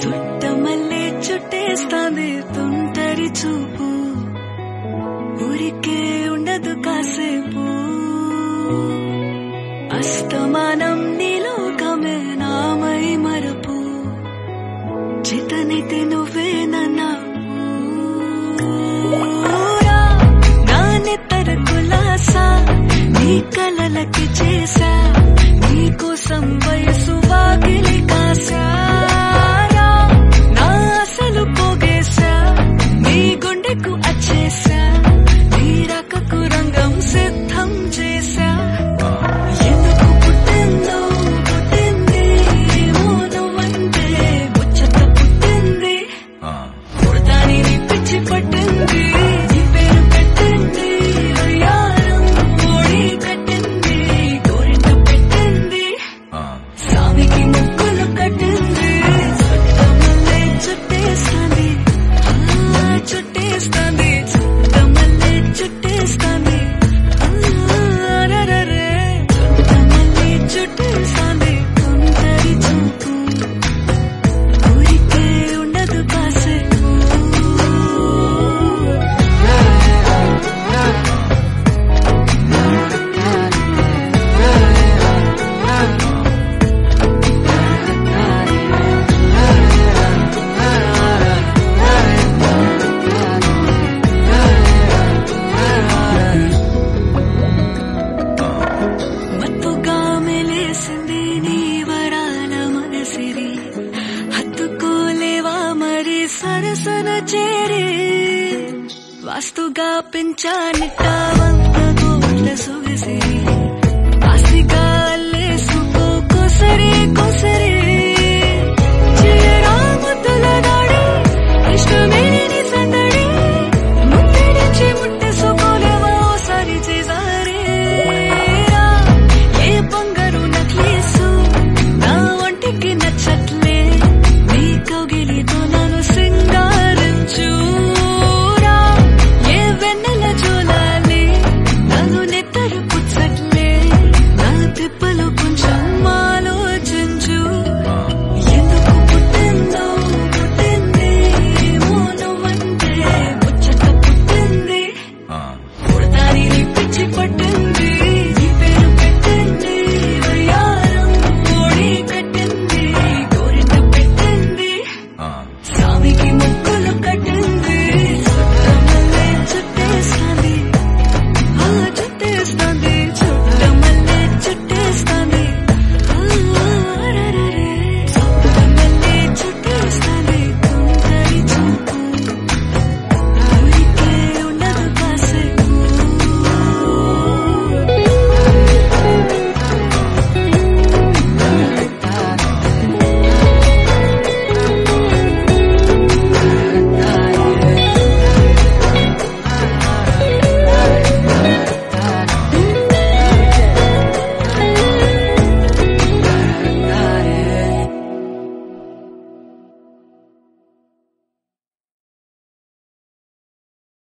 చుట్టమల్లే చుట్టేస్తాంది తుంటరి చూపు ఊరికే ఉండదు కాసేపు అస్తమానం నీలోకమే నామై మరపు చితనితే నువ్వే నాన్నెత్తర కులాసా నీ కలలకి చేసా నీకోసం వయసు వాకిలి కాసా నా అసలు పోగేశా నీ గుండెకు అచ్చేసా నీ రకకు రంగం సిద్ధం చేసా ఎందుకు పుట్టిందో పుట్టింది ఏమో నువ్వంటే ముచ్చట పుట్టింది పుడతాని నీ పిచ్చి పట్టింది నీ పేరు పెట్టింది వయ్యారం ఓడి కట్టింది గోరింట పెట్టింది సామికి ముక్కులు కట్టింది చుట్టమల్లే చుట్టేస్తాంది చుట్టేస్తాంది చుట్టమల్లే చుట్టేస్తాంది చుట్టమల్లే చుట్టేస్తాంది తుంటరి చూపు ఊరికే ఉండదు కాసేపు మత్తుగా మెలేసింది నీ వరాల మనసిరి హత్తుకోలేవా మరి సరసన చేరి వాస్తుగా పెంచానిట్ట 100 కోట్ల సుగ